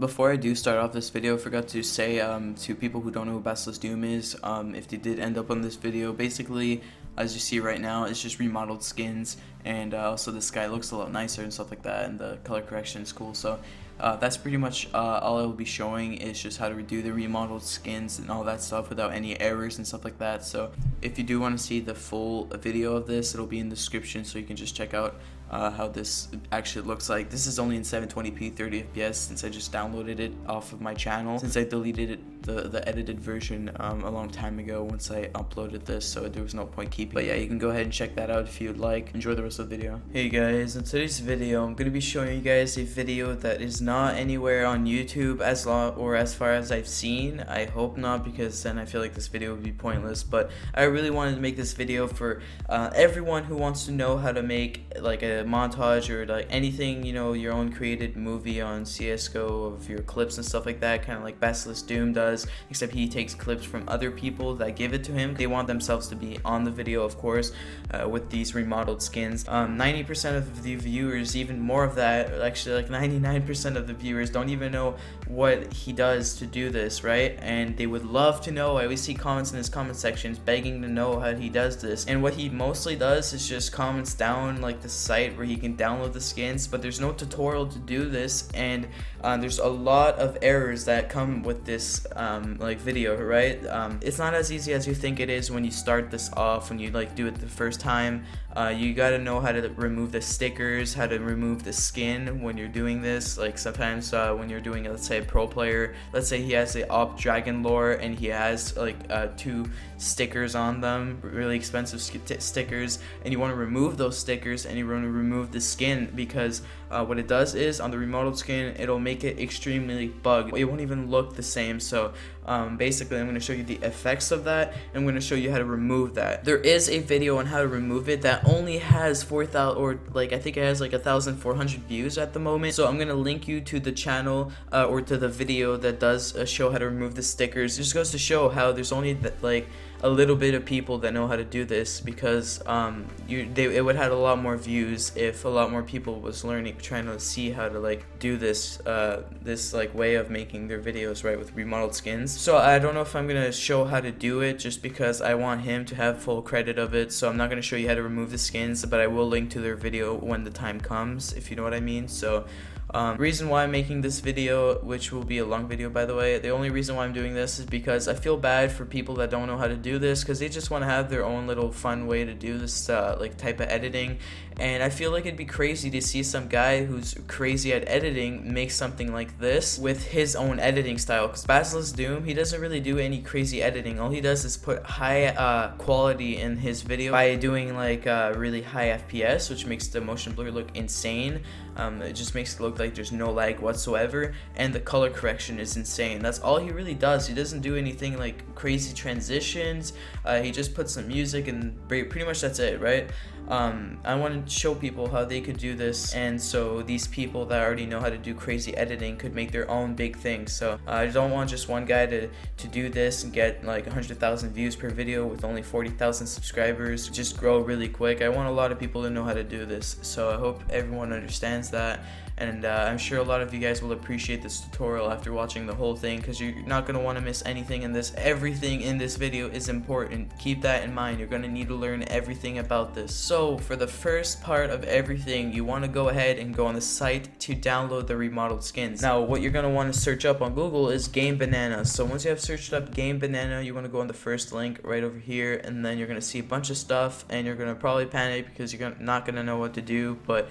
Before I do start off this video, I forgot to say to people who don't know who Basilistdoom is, if they did end up on this video, basically, as you see right now, it's just remodeled skins, and also the sky looks a lot nicer and stuff like that, and the color correction is cool. So that's pretty much all I will be showing, is just how to redo the remodeled skins and all that stuff without any errors and stuff like that. So if you do want to see the full video of this, it'll be in the description, so you can just check out how this actually looks like. This is only in 720p 30 fps since I just downloaded it off of my channel, since I deleted it, the edited version a long time ago once I uploaded this, so there was no point keeping. But yeah, you can go ahead and check that out if you'd like. Enjoy the rest of the video. Hey guys, in today's video I'm going to be showing you guys a video that is not anywhere on YouTube as far as I've seen. I hope not, because then I feel like this video would be pointless, but I really wanted to make this video for everyone who wants to know how to make like a montage or like anything, you know, your own created movie on CSGO of your clips and stuff like that, kind of like Basilistdoom does, except he takes clips from other people that give it to him. They want themselves to be on the video, of course, with these remodeled skins. 90% of the viewers, even more of that, actually like 99% of the viewers, don't even know what he does to do this, right? And they would love to know. I always see comments in his comment sections begging to know how he does this, and what he mostly does is just comments down like the site where he can download the skins, but there's no tutorial to do this, and there's a lot of errors that come with this like video, right? It's not as easy as you think it is when you start this off, when you like do it the first time. You gotta know how to remove the stickers, how to remove the skin when you're doing this. Like sometimes when you're doing, let's say, a pro player, let's say he has the op dragon lore and he has like 2 stickers on them, really expensive stickers, and you want to remove those stickers and you want to remove the skin, because what it does is on the remodeled skin, it'll make it extremely bugged. It won't even look the same. So basically I'm going to show you the effects of that, and I'm going to show you how to remove that. There is a video on how to remove it that only has 4,000, or like I think it has like 1,400 views at the moment, so I'm going to link you to the channel or to the video that does show how to remove the stickers. It just goes to show how there's only like a little bit of people that know how to do this, because it would have a lot more views if a lot more people was trying to see how to like do this this like way of making their videos, right, with remodeled skins. So I don't know if I'm gonna show how to do it, just because I want him to have full credit of it. So I'm not gonna show you how to remove the skins, but I will link to their video when the time comes, if you know what I mean. So reason why I'm making this video, which will be a long video by the way, the only reason why I'm doing this is because I feel bad for people that don't know how to do this, because they just want to have their own little fun way to do this like type of editing, and I feel like it'd be crazy to see some guy who's crazy at editing make something like this with his own editing style. Because Basilistdoom, he doesn't really do any crazy editing. All he does is put high quality in his video by doing like really high FPS, which makes the motion blur look insane. It just makes it look like there's no lag whatsoever, and the color correction is insane. That's all he really does. He doesn't do anything like crazy transitions. He just puts some music, and pretty much that's it, right? I want to show people how they could do this, and so these people that already know how to do crazy editing could make their own big thing. So I don't want just one guy to do this and get like 100,000 views per video with only 40,000 subscribers, just grow really quick. I want a lot of people to know how to do this, so I hope everyone understands that. And I'm sure a lot of you guys will appreciate this tutorial after watching the whole thing, because you're not going to want to miss anything in this. Everything in this video is important. Keep that in mind. You're going to need to learn everything about this. So for the first part of everything, you want to go ahead and go on the site to download the remodeled skins. Now what you're going to want to search up on Google is Game Banana. So once you have searched up Game Banana, you want to go on the first link right over here, and then you're going to see a bunch of stuff, and you're going to probably panic because you're not going to know what to do, but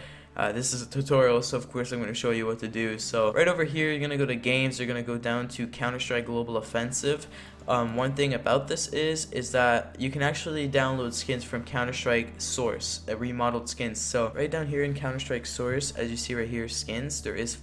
this is a tutorial, so of course I'm going to show you what to do. So right over here, you're going to go to games, you're going to go down to Counter-Strike Global Offensive. One thing about this is that you can actually download skins from Counter-Strike Source, remodeled skins. So right down here in Counter-Strike Source, as you see right here, skins, there is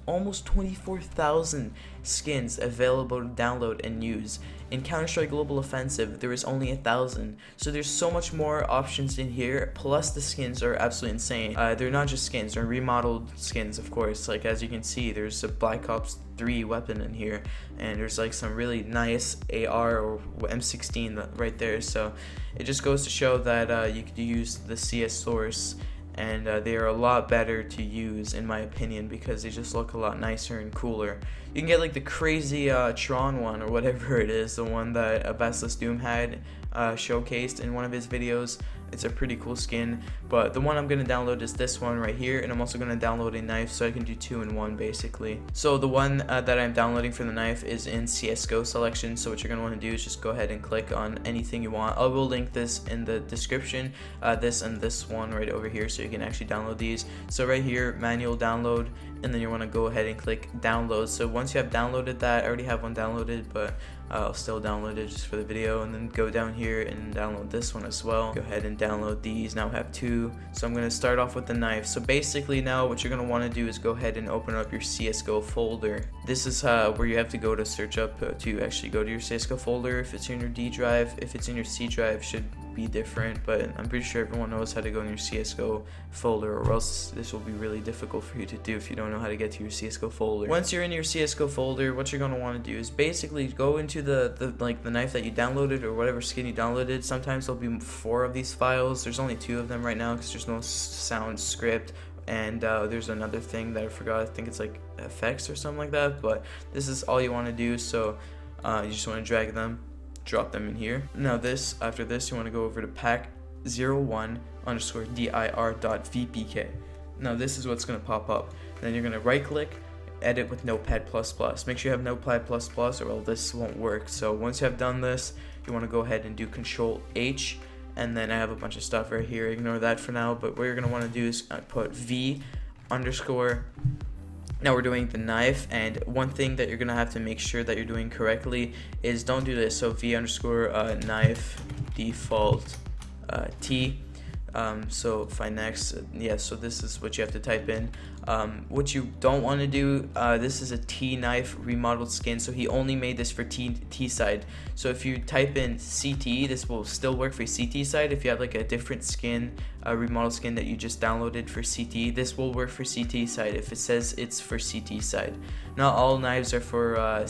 almost 24,000 skins available to download and use. In Counter-Strike Global Offensive, there is only 1,000, so there's so much more options in here, plus the skins are absolutely insane. They're not just skins, they're remodeled skins, of course. Like as you can see, there's a Black Ops 3 weapon in here, and there's like some really nice AR or M16 right there. So it just goes to show that you could use the CS Source and they are a lot better to use in my opinion because they just look a lot nicer and cooler. You can get like the crazy Tron one or whatever it is, the one that Basilistdoom had showcased in one of his videos. It's a pretty cool skin, but the one I'm going to download is this one right here, and I'm also going to download a knife so I can do 2 in 1 basically. So the one that I'm downloading for the knife is in CSGO selection, so what you're going to want to do is just go ahead and click on anything you want. I will link this in the description, this and this one right over here, so you can actually download these. So right here, manual download, and then you want to go ahead and click download. So once you have downloaded that, I already have one downloaded, but I'll still download it just for the video, and then go down here and download this one as well. Go ahead and download these. Now I have 2, so I'm going to start off with the knife. So basically now what you're going to want to do is go ahead and open up your CSGO folder. This is where you have to go to search up to actually go to your CSGO folder. If it's in your D drive, if it's in your C drive, should be different, but I'm pretty sure everyone knows how to go in your CSGO folder, or else this will be really difficult for you to do if you don't know how to get to your CSGO folder. Once you're in your CSGO folder, what you're going to want to do is basically go into the knife that you downloaded or whatever skin you downloaded. Sometimes there'll be 4 of these files. There's only 2 of them right now because there's no sound script, and there's another thing that I forgot. I think it's like effects or something like that, but this is all you want to do. So you just want to drag them, drop them in here. Now after this you want to go over to pack01_dir.vpk. Now this is what's going to pop up. Then you're going to right click, edit with Notepad++. Make sure you have Notepad++ or else this won't work. So once you have done this, you want to go ahead and do Control H, and then I have a bunch of stuff right here. Ignore that for now, but what you're going to want to do is put V_. Now we're doing the knife, and one thing that you're gonna have to make sure that you're doing correctly is don't do this. So V_knife default T. So find next, yeah, so this is what you have to type in. What you don't want to do, this is a T knife remodeled skin, so he only made this for T side. So if you type in CT, this will still work for CT side. If you have like a different skin, a remodeled skin that you just downloaded for CT, this will work for CT side if it says it's for CT side. Not all knives are for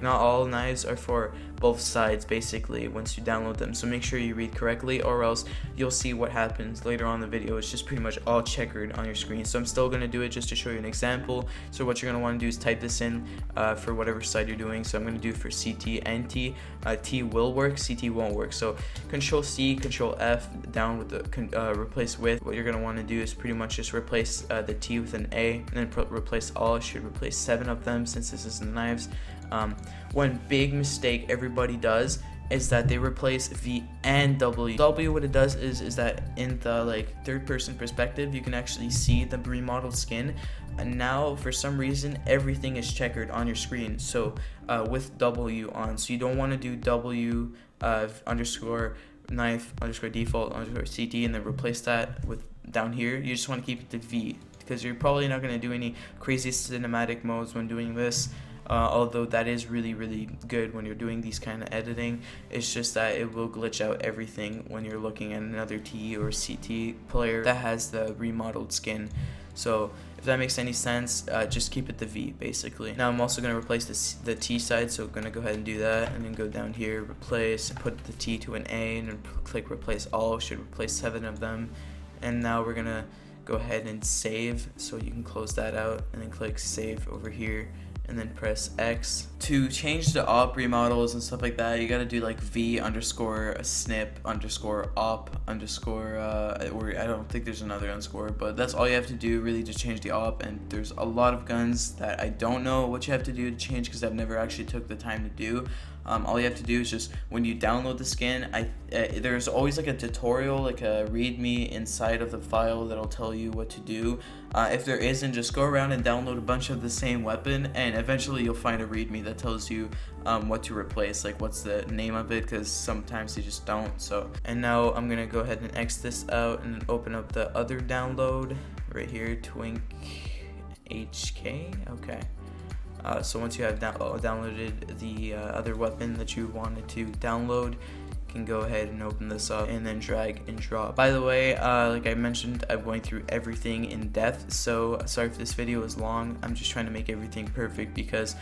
not all knives are for both sides basically once you download them. So make sure you read correctly, or else you'll see what happens later on in the video. It's just pretty much all checkered on your screen. So I'm still gonna do it just to show you an example. So what you're gonna want to do is type this in for whatever side you're doing. So I'm gonna do for CT and T. T will work, CT won't work. So Control C, Control F down with the replace with. What you're gonna want to do is pretty much just replace the T with an A, and then replace all. It should replace 7 of them since this is the knives. One big mistake everybody does is that they replace V and W. W, what it does is that in the third person perspective, you can actually see the remodeled skin, and now for some reason everything is checkered on your screen. So with W on, so you don't want to do W _knife _default _CT and then replace that with down here. You just want to keep it to V, because you're probably not going to do any crazy cinematic modes when doing this. Although that is really good when you're doing these kind of editing. It's just that it will glitch out everything when you're looking at another T or CT player that has the remodeled skin. So if that makes any sense, just keep it the V basically. Now I'm also going to replace the T side, so I'm going to go ahead and do that, and then go down here, replace, put the T to an A, and then click replace all. Should replace 7 of them. And now we're going to go ahead and save, so you can close that out, and then click save over here, and then press X. To change the op remodels and stuff like that, you gotta do like V_snip_op_ or I don't think there's another underscore, but that's all you have to do really to change the op. And there's a lot of guns that I don't know what you have to do to change because I've never actually took the time to do. All you have to do is just, when you download the skin, there's always like a tutorial, like a readme inside of the file that'll tell you what to do. If there isn't, just go around and download a bunch of the same weapon, and eventually you'll find a readme that tells you what to replace, like what's the name of it, because sometimes they just don't. So, and now I'm gonna go ahead and X this out and then open up the other download right here, Twink HK. Okay. So once you have downloaded the other weapon that you wanted to download, you can go ahead and open this up and then drag and drop. By the way, like I mentioned, I'm going through everything in depth, so sorry if this video is long. I'm just trying to make everything perfect because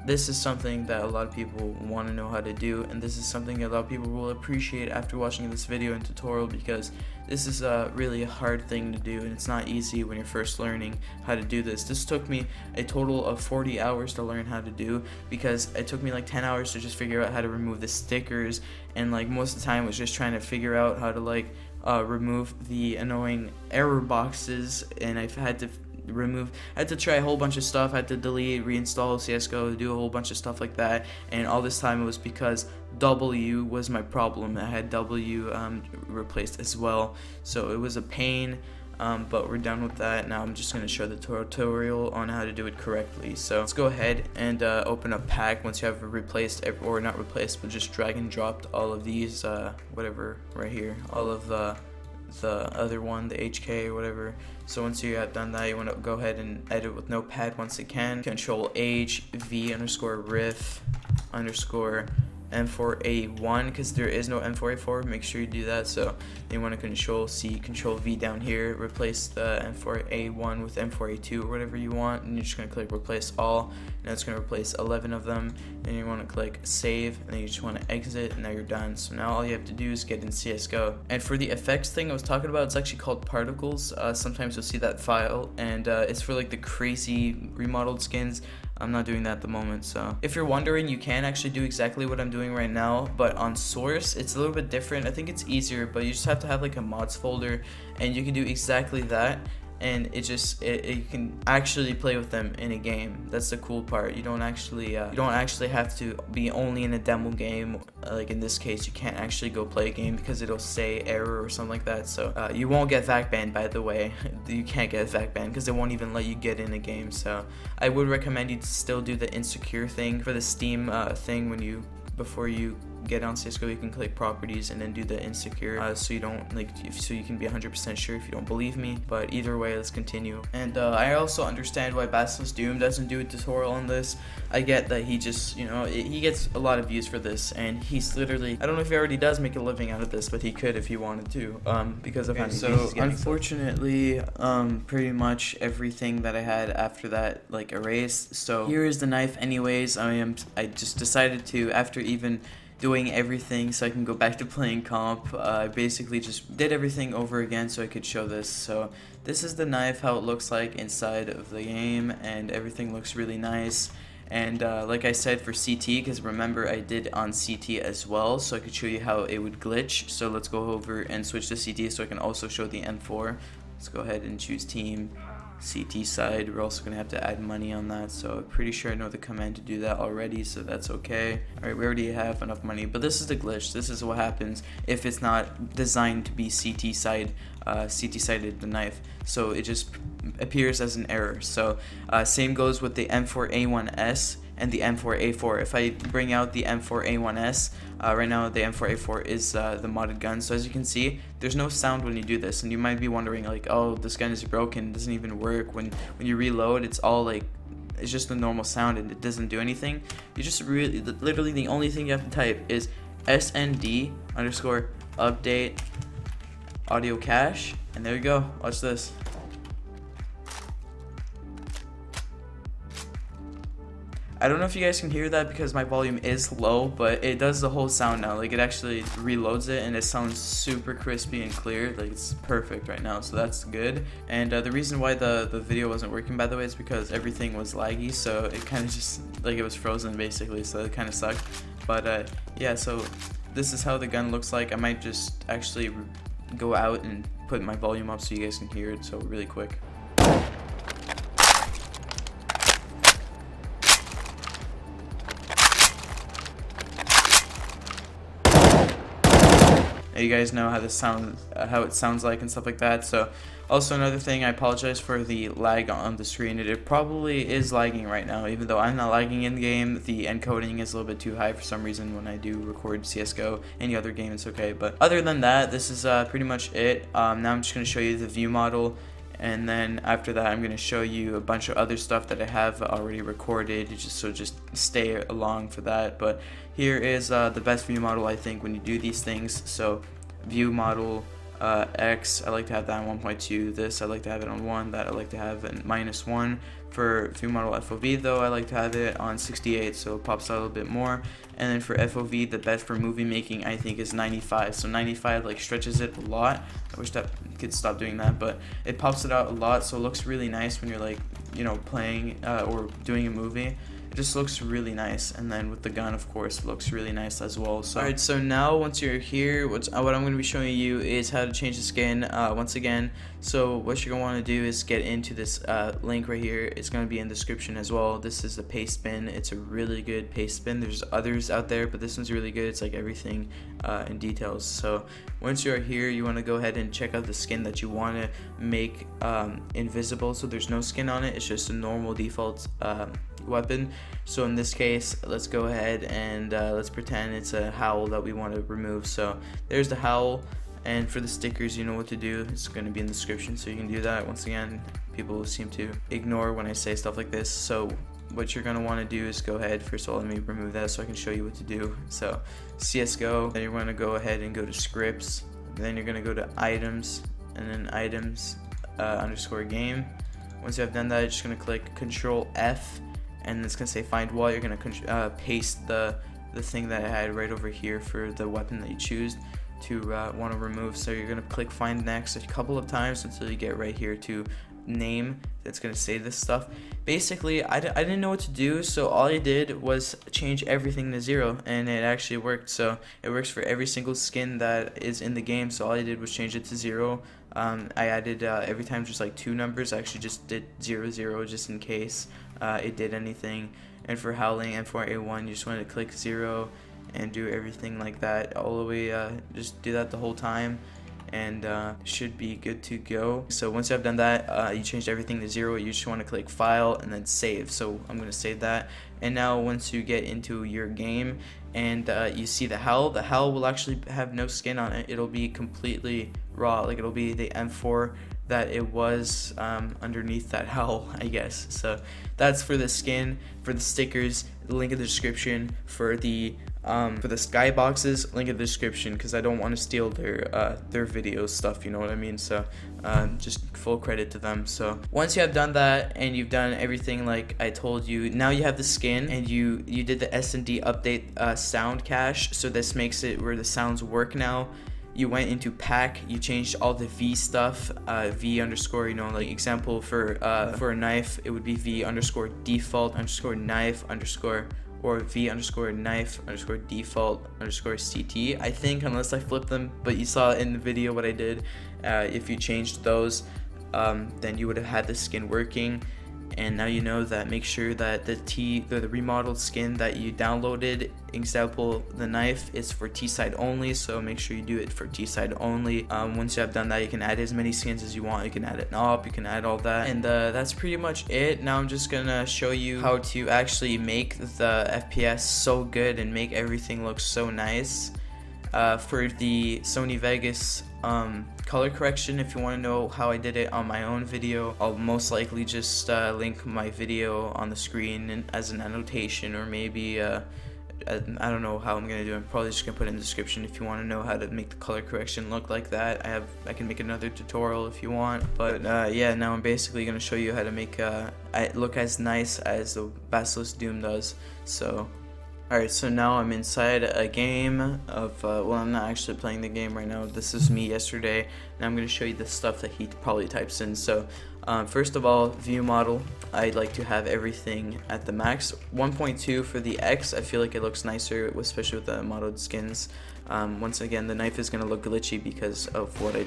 this is something that a lot of people want to know how to do, and this is something a lot of people will appreciate after watching this video and tutorial, because this is really a hard thing to do, and it's not easy when you're first learning how to do this. This took me a total of 40 hours to learn how to do, because it took me like 10 hours to just figure out how to remove the stickers, and like most of the time was just trying to figure out how to like remove the annoying error boxes, and I had to try a whole bunch of stuff. I had to delete, reinstall CSGO, do a whole bunch of stuff like that, and all this time it was because W was my problem. I had W replaced as well, so it was a pain, but we're done with that. Now I'm just going to show the tutorial on how to do it correctly. So let's go ahead and open up pack once you have replaced, or not replaced, but just drag and dropped all of these, whatever, right here, all of the other one, the HK or whatever. So once you have done that, you want to go ahead and edit with Notepad once again. Control H V underscore riff underscore M4A1, because there is no M4A4. Make sure you do that. So you want to Control C, Control V down here, replace the M4A1 with M4A2 or whatever you want, and you're just going to click replace all. Now it's going to replace 11 of them, and you want to click save, and then you just want to exit, and now you're done. So now all you have to do is get in CSGO. And for the effects thing I was talking about, it's actually called particles. Sometimes you'll see that file, and it's for like the crazy remodeled skins. I'm not doing that at the moment. So if you're wondering, you can actually do exactly what I'm doing right now, but on source it's a little bit different. I think it's easier, but you just have to have like a mods folder, and you can do exactly that, and you can actually play with them in a game. That's the cool part. You don't actually have to be only in a demo game. Like in this case, you can't actually go play a game because it'll say error or something like that. So you won't get VAC banned, by the way. You can't get VAC banned because they won't even let you get in a game. So I would recommend you to still do the insecure thing for the Steam thing. Before you get on CSGO, you can click properties and then do the insecure, so you can be 100% sure if you don't believe me. But either way, let's continue. And I also understand why Basilistdoom doesn't do a tutorial on this. I get that he just, he gets a lot of views for this, and he's literally, I don't know if he already does make a living out of this, but he could if he wanted to, because of how many views he's getting. Unfortunately, pretty much everything that I had after that like erased. So here is the knife anyways. I just decided to, after even doing everything so I can go back to playing comp, I basically just did everything over again so I could show this. So this is the knife, how it looks like inside of the game, and everything looks really nice. And like I said, for CT, because remember I did on CT as well, so I could show you how it would glitch. So let's go over and switch to CT so I can also show the M4. Let's go ahead and choose team. CT side, we're also going to have to add money on that, so I'm pretty sure I know the command to do that already, so that's okay. Alright, we already have enough money, but this is the glitch. This is what happens if it's not designed to be CT sided, the knife, so it just appears as an error. So same goes with the M4A1S and the M4A4. If I bring out the M4A1S, right now the M4A4 is the modded gun. So as you can see, there's no sound when you do this, and you might be wondering like, oh, this gun is broken, it doesn't even work. When you reload, it's all like, it's just a normal sound and it doesn't do anything. You just literally the only thing you have to type is SND underscore update audio cache, and there you go. Watch this. I don't know if you guys can hear that because my volume is low, but it does the whole sound now. Like, it actually reloads it and it sounds super crispy and clear. Like, it's perfect right now, so that's good. And the reason why the video wasn't working, by the way, is because everything was laggy, so it kind of just, like, it was frozen basically, so it kind of sucked. But yeah, so this is how the gun looks like. I might just actually go out and put my volume up so you guys can hear it, so really quick. You guys know how this sounds, how it sounds like and stuff like that. So also another thing, I apologize for the lag on the screen. It probably is lagging right now, even though I'm not lagging in game. The encoding is a little bit too high for some reason when I do record CSGO. Any other game it's okay, but other than that, this is pretty much it. Now I'm just going to show you the view model, and then after that I'm going to show you a bunch of other stuff that I have already recorded, just stay along for that. But here is the best view model, I think, when you do these things. So view model X, I like to have that on 1.2, this I like to have it on 1, that I like to have at -1. For ViewModel FOV though, I like to have it on 68 so it pops out a little bit more. And then for FOV, the best for movie making I think is 95. So 95 like stretches it a lot. I wish that could stop doing that, but it pops it out a lot, so it looks really nice when you're like, you know, playing or doing a movie. It just looks really nice, and then with the gun, of course, it looks really nice as well. So, alright, so now once you're here, what I'm going to be showing you is how to change the skin once again. So what you're going to want to do is get into this link right here. It's going to be in the description as well. This is the paste bin. It's a really good paste bin. There's others out there, but this one's really good. It's like everything in details. So once you're here, you want to go ahead and check out the skin that you want to make invisible. So there's no skin on it. It's just a normal default weapon. So in this case, let's go ahead and let's pretend it's a howl that we want to remove. So there's the howl, and for the stickers, you know what to do. It's going to be in the description, so you can do that. Once again, people seem to ignore when I say stuff like this, so what you're going to want to do is go ahead. First of all, let me remove that so I can show you what to do. So CSGO, then you're going to go ahead and go to scripts, then you're going to go to items, and then items underscore game. Once you have done that, you're just going to click Control F, and it's going to say find wall. You're going to paste the thing that I had right over here for the weapon that you choose to want to remove. So you're going to click find next a couple of times until you get right here to name. That's going to say this stuff. Basically, I didn't know what to do, so all I did was change everything to 0, and it actually worked. So it works for every single skin that is in the game, so all I did was change it to 0. I added every time just like 2 numbers. I actually just did 0 0 just in case it did anything. And for howling and for A1, you just want to click 0 and do everything like that all the way. Just do that the whole time, and should be good to go. So once you have done that, you changed everything to 0, you just want to click file and then save. So I'm going to save that. And now once you get into your game and you see the howl will actually have no skin on it. It'll be completely raw, like it'll be the M4 that it was underneath that howl, I guess. So that's for the skin. For the stickers, the link in the description. For the skyboxes, link in the description, because I don't want to steal their video stuff, you know what I mean? So just full credit to them. So once you have done that and you've done everything like I told you, now you have the skin, and you did the S&D update sound cache. So this makes it where the sounds work now. You went into pack, you changed all the V stuff, V underscore, you know, like example for a knife, it would be V underscore default underscore knife underscore, or V underscore knife underscore default underscore CT, I think, unless I flipped them, but you saw in the video what I did. If you changed those, then you would have had the skin working. And now you know that. Make sure that the remodeled skin that you downloaded, example the knife, is for T side only, so make sure you do it for T side only. Once you have done that, you can add as many skins as you want. You can add an op, you can add all that, and that's pretty much it. Now I'm just gonna show you how to actually make the FPS so good and make everything look so nice. For the Sony Vegas color correction, if you want to know how I did it on my own video, I'll most likely just link my video on the screen as an annotation, or maybe I don't know how I'm gonna do it. I'm probably just gonna put it in the description if you want to know how to make the color correction look like that. I can make another tutorial if you want, but yeah, now I'm basically gonna show you how to make it look as nice as the Basilistdoom does. So alright, so now I'm inside a game of, well, I'm not actually playing the game right now. This is me yesterday, and I'm going to show you the stuff that he probably types in. So, first of all, view model. I'd like to have everything at the max. 1.2 for the X. I feel like it looks nicer, especially with the modeled skins. Once again, the knife is going to look glitchy because of what I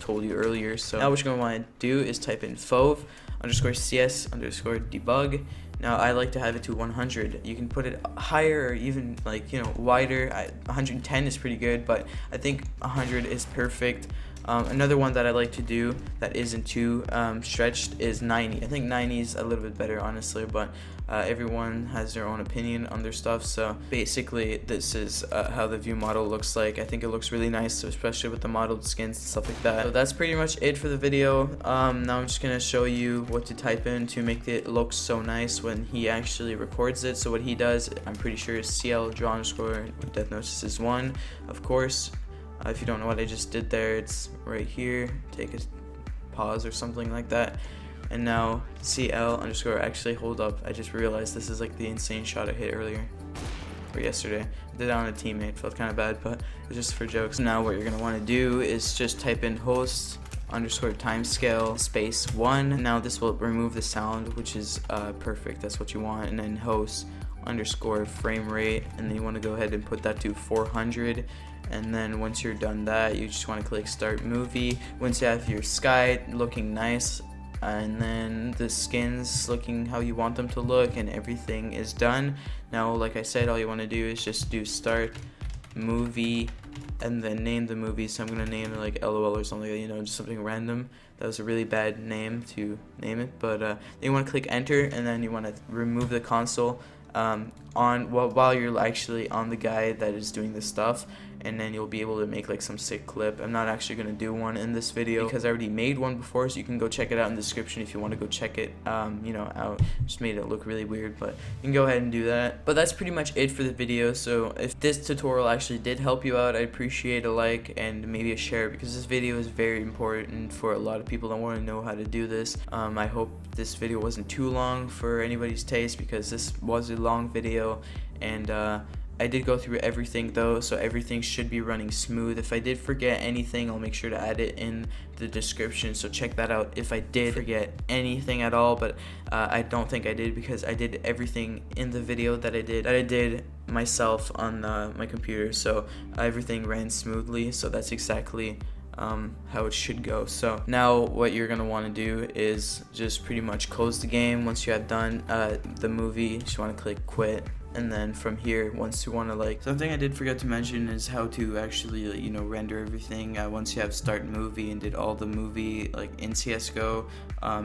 told you earlier. So now what you're going to want to do is type in fov underscore cs underscore debug. Now I like to have it to 100. You can put it higher or even, like, you know, wider. 110 is pretty good, but I think 100 is perfect. Another one that I like to do that isn't too stretched is 90. I think 90 is a little bit better, honestly, but everyone has their own opinion on their stuff. So basically, this is how the view model looks like. I think it looks really nice, especially with the modeled skins and stuff like that. So that's pretty much it for the video. Now I'm just gonna show you what to type in to make it look so nice when he actually records it. So what he does, I'm pretty sure, is CL draw underscore death notice is 1, of course. If you don't know what I just did there, it's right here. Take a pause or something like that. And now CL underscore, actually hold up, I just realized this is like the insane shot I hit earlier or yesterday. I did it on a teammate, felt kind of bad, but it's just for jokes. Now what you're gonna want to do is just type in host underscore timescale space 1. Now this will remove the sound, which is perfect, that's what you want. And then host underscore frame rate, and then you want to go ahead and put that to 400. And then once you're done that, you just want to click start movie. Once you have your sky looking nice and then the skins looking how you want them to look and everything is done, now like I said, all you want to do is just do start movie and then name the movie. So I'm gonna name it like LOL or something, you know, just something random. That was a really bad name to name it, but then you want to click enter, and then you want to remove the console while you're actually on the guy that is doing this stuff, and then you'll be able to make like some sick clip. I'm not actually going to do one in this video because I already made one before, so you can go check it out in the description if you want to go check it out. Just made it look really weird, but you can go ahead and do that. But that's pretty much it for the video. So if this tutorial actually did help you out, I'd appreciate a like and maybe a share, because this video is very important for a lot of people that want to know how to do this. I hope this video wasn't too long for anybody's taste, because this was a long video, and I did go through everything though, so everything should be running smooth. If I did forget anything, I'll make sure to add it in the description, so check that out if I did forget anything at all. But I don't think I did, because I did everything in the video that I did myself on my computer, so everything ran smoothly. So that's exactly how it should go. So now what you're gonna want to do is just pretty much close the game. Once you have done the movie, you just want to click quit. And then from here, once you want to like, something I did forget to mention is how to actually, you know, render everything. Once you have start movie and did all the movie like in CSGO,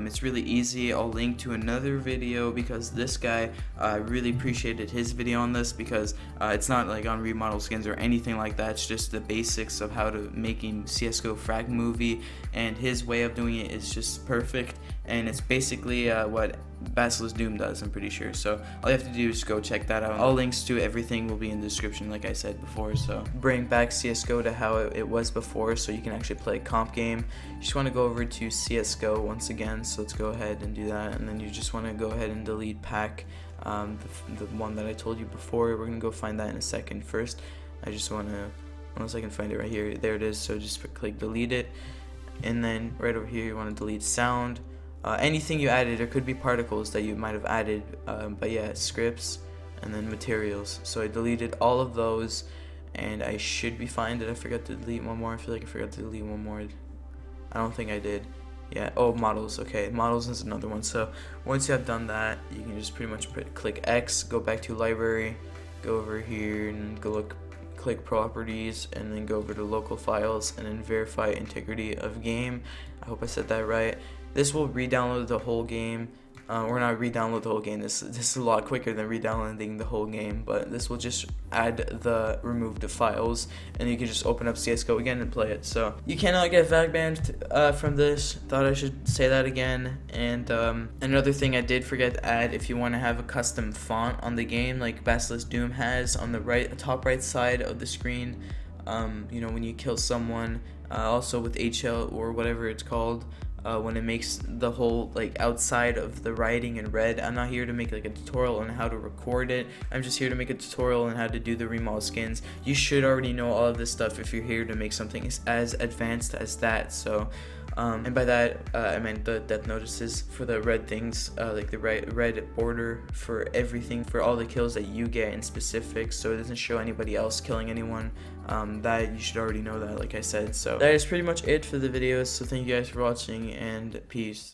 it's really easy. I'll link to another video, because this guy, I really appreciated his video on this, because it's not like on remodel skins or anything like that. It's just the basics of how to making CSGO frag movie, and his way of doing it is just perfect. And it's basically what Basilistdoom does, I'm pretty sure. So all you have to do is go check that out. All links to everything will be in the description, like I said before. So bring back CSGO to how it was before, so you can actually play a comp game. You just want to go over to CSGO once again, so let's go ahead and do that. And then you just want to go ahead and delete pack, the one that I told you before. We're gonna go find that in a second. First I just want to, unless I can find it right here, there it is. So just click delete it, and then right over here you want to delete sound. Anything you added, there could be particles that you might have added, but yeah, scripts, and then materials. So I deleted all of those, and I should be fine. Did I forget to delete one more? I feel like I forgot to delete one more. I don't think I did. Yeah, oh, models. Okay, models is another one. So once you have done that, you can just pretty much click X, go back to library, go over here and click properties, and then go over to local files, and then verify integrity of game. I hope I said that right. This will re-download the whole game. Or not re-download the whole game. This is a lot quicker than re-downloading the whole game, but this will just remove the files, and you can just open up CSGO again and play it. So you cannot get VAG banned from this. Thought I should say that again. And another thing I did forget to add, if you want to have a custom font on the game like Basilistdoom has on the top right side of the screen, you know, when you kill someone, also with HL or whatever it's called, when it makes the whole like outside of the writing in red. I'm not here to make like a tutorial on how to record it. I'm just here to make a tutorial on how to do the remodel skins. You should already know all of this stuff if you're here to make something as advanced as that. So and by that I meant the death notices for the red things, like the red border for everything, for all the kills that you get in specific, so it doesn't show anybody else killing anyone. That you should already know that, like I said. So that is pretty much it for the video. So thank you guys for watching, and peace.